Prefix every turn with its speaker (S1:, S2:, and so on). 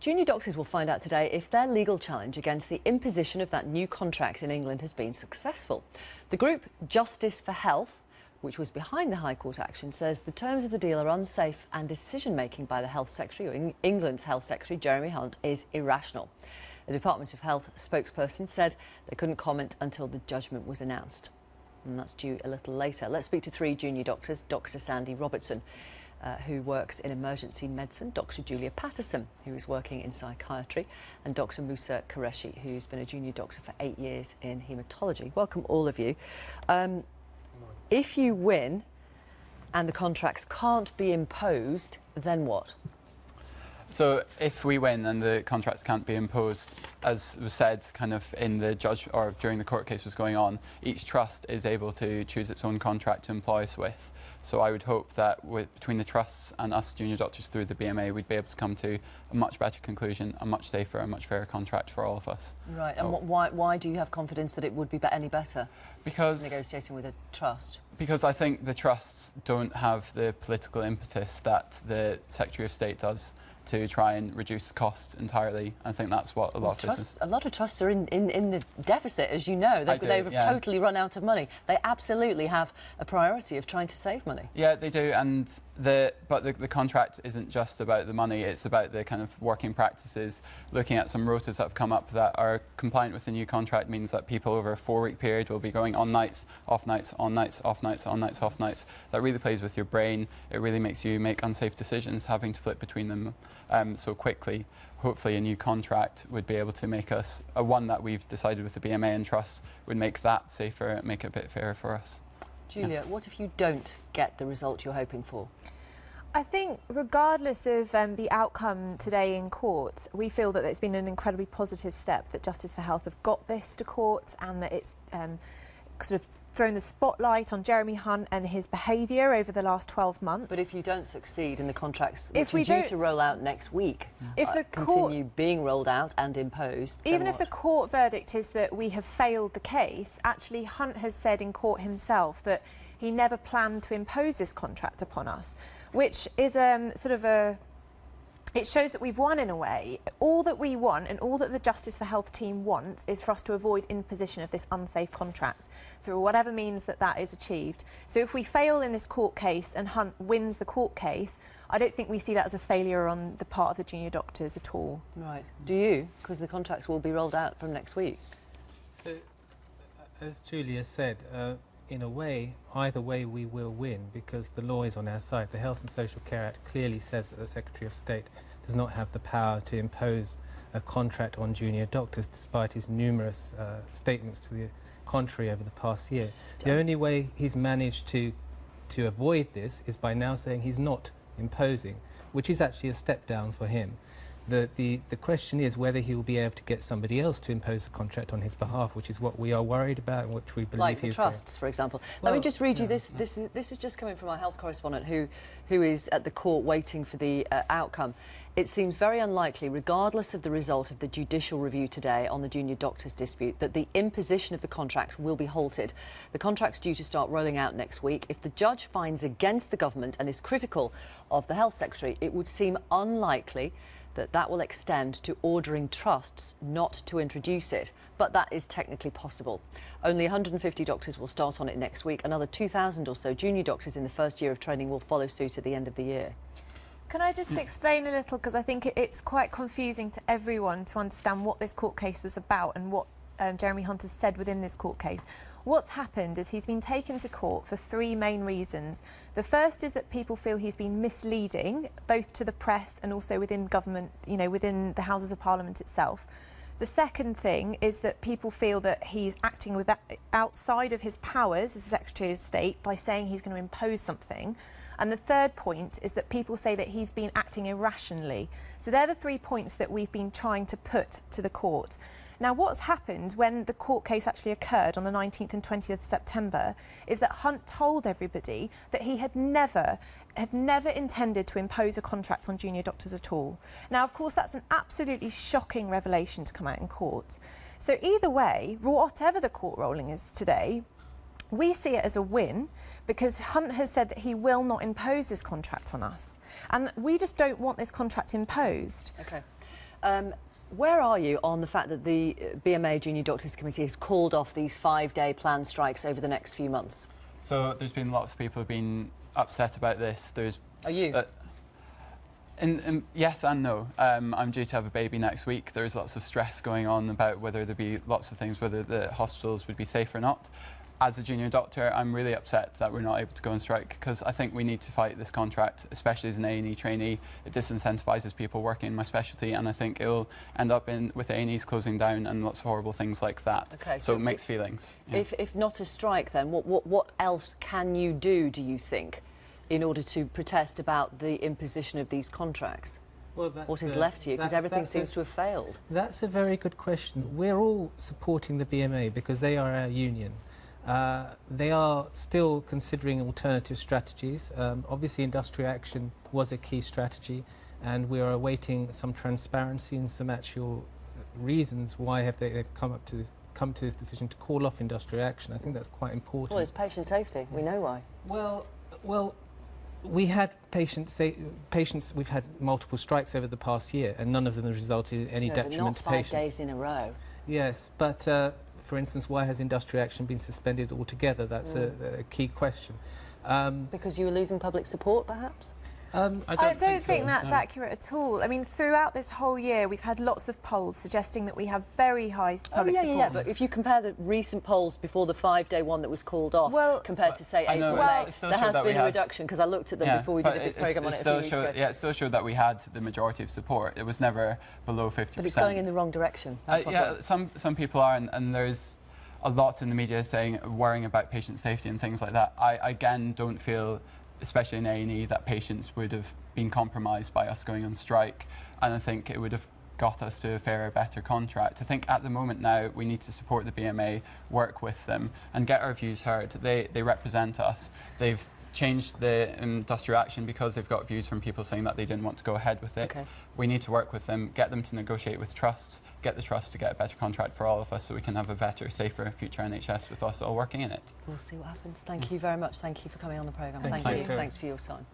S1: Junior doctors will find out today if their legal challenge against the imposition of that new contract in England has been successful. The group Justice for Health, which was behind the High Court action, says the terms of the deal are unsafe and decision-making by the Health Secretary, or England's Health Secretary, Jeremy Hunt, is irrational. The Department of Health spokesperson said they couldn't comment until the judgment was announced. And that's due a little later. Let's speak to three junior doctors: Dr. Sandy Robertson, who works in emergency medicine, Dr. Julia Patterson, who is working in psychiatry, and Dr. Musa Qureshi, who's been a junior doctor for 8 years in haematology. Welcome, all of you. If you win and the contracts can't be imposed, then what?
S2: So if we win and the contracts can't be imposed, as was said kind of in the judge or during the court case was going on, each trust is able to choose its own contract to employ us with. So I would hope that between the trusts and us junior doctors through the BMA, we'd be able to come to a much better conclusion, a much safer and much fairer contract for all of us.
S1: Right, and why do you have confidence that it would be any better?
S2: Because
S1: negotiating with a trust?
S2: Because I think the trusts don't have the political impetus that the Secretary of State does to try and reduce costs entirely. I think that's what a lot of trusts are
S1: in the deficit, as you know. They've totally run out of money. They absolutely have a priority of trying to save money.
S2: Yeah, they do, and but the contract isn't just about the money, it's about the kind of working practices. Looking at some rotas that have come up that are compliant with the new contract means that people over a 4-week period will be going on nights, off nights, on nights, off nights, on nights, off nights. That really plays with your brain. It really makes you make unsafe decisions, having to flip between them so quickly. Hopefully a new contract would be able to make us, one that we've decided with the BMA and trusts, would make that safer, make it a bit fairer for us.
S1: Julia, what if you don't get the result you're hoping for?
S3: I think regardless of the outcome today in court, we feel that it's been an incredibly positive step that Justice for Health have got this to court, and that it's sort of thrown the spotlight on Jeremy Hunt and his behaviour over the last 12 months.
S1: But if you don't succeed in the contracts, which are due to roll out next week,
S3: if the
S1: continue being rolled out and imposed,
S3: even if the court verdict is that we have failed the case, actually Hunt has said in court himself that he never planned to impose this contract upon us, which is it shows that we've won in a way. All that we want and all that the Justice for Health team wants is for us to avoid imposition of this unsafe contract through whatever means that is achieved. So if we fail in this court case and Hunt wins the court case, I don't think we see that as a failure on the part of the junior doctors at all.
S1: Right. Do you? Because the contracts will be rolled out from next week.
S4: So, as Julia said, in a way, either way we will win, because the law is on our side. The Health and Social Care Act clearly says that the Secretary of State does not have the power to impose a contract on junior doctors, despite his numerous statements to the contrary over the past year. The only way he's managed to avoid this is by now saying he's not imposing, which is actually a step down for him. The question is whether he will be able to get somebody else to impose the contract on his behalf, which is what we are worried about and which we believe
S1: like the trusts, for example. Let me just read you this. This is just coming from our health correspondent who is at the court waiting for the outcome. It seems very unlikely, regardless of the result of the judicial review today on the junior doctors dispute, that the imposition of the contract will be halted. The contract's due to start rolling out next week. If the judge finds against the government and is critical of the Health Secretary, it would seem unlikely that will extend to ordering trusts not to introduce it, but that is technically possible. Only 150 doctors will start on it next week. Another 2,000 or so junior doctors in the first year of training will follow suit at the end of the year.
S3: Can I just explain a little, because I think it's quite confusing to everyone to understand what this court case was about and what Jeremy Hunt has said within this court case. What's happened is he's been taken to court for 3 main reasons. The first is that people feel he's been misleading, both to the press and also within government, within the Houses of Parliament itself. The second thing is that people feel that he's acting outside of his powers as Secretary of State by saying he's going to impose something. And the third point is that people say that he's been acting irrationally. So they're the 3 points that we've been trying to put to the court. Now, what's happened when the court case actually occurred on the 19th and 20th of September is that Hunt told everybody that he had never intended to impose a contract on junior doctors at all. Now, of course, that's an absolutely shocking revelation to come out in court. So either way, whatever the court ruling is today, we see it as a win, because Hunt has said that he will not impose this contract on us. And we just don't want this contract imposed.
S1: OK. Where are you on the fact that the BMA Junior Doctors Committee has called off these 5-day planned strikes over the next few months?
S2: So there's been lots of people being upset about this.
S1: Are you?
S2: Yes and no. I'm due to have a baby next week. There's lots of stress going on about whether there'd be lots of things, whether the hospitals would be safe or not. As a junior doctor, I'm really upset that we're not able to go on strike, because I think we need to fight this contract, especially as an A&E trainee. It disincentivises people working in my specialty, and I think it will end up with A&Es closing down and lots of horrible things like that.
S1: Okay,
S2: so mixed feelings. Yeah.
S1: If not a strike, then what else can you do you think, in order to protest about the imposition of these contracts?
S4: Well,
S1: what is left to you? Because everything seems to have failed.
S4: That's a very good question. We're all supporting the BMA because they are our union. They are still considering alternative strategies. Obviously, industrial action was a key strategy, and we are awaiting some transparency and some actual reasons why they've come to this decision to call off industrial action. I think that's quite important.
S1: Well, it's patient safety. We know why.
S4: Well, we had we've had multiple strikes over the past year, and none of them have resulted in any detriment to patients.
S1: Not 5 days in a row.
S4: Yes, but for instance, why has industrial action been suspended altogether? That's a key question.
S1: Because you were losing public support, perhaps?
S3: I don't think that's accurate at all. I mean, throughout this whole year, we've had lots of polls suggesting that we have very high public support.
S1: Yeah, but if you compare the recent polls before the 5-day one that was called off, compared to, say, April, May, there has been a reduction, because I looked at them before we did a big programme on it a few weeks ago.
S2: Yeah, it still showed that we had the majority of support. It was never below 50%.
S1: But it's going in the wrong direction.
S2: Some people are, and there's a lot in the media worrying about patient safety and things like that. I again don't feel, especially in A&E, that patients would have been compromised by us going on strike, and I think it would have got us to a fairer, better contract. I think at the moment now we need to support the BMA, work with them and get our views heard. They represent us. They've changed the industrial action because they've got views from people saying that they didn't want to go ahead with it. Okay. We need to work with them, get them to negotiate with trusts, get the trust to get a better contract for all of us, so we can have a better, safer future NHS with us all working in it.
S1: We'll see what happens. Thank you very much. Thank you for coming on the programme.
S4: Thank you.
S1: Thanks for your time.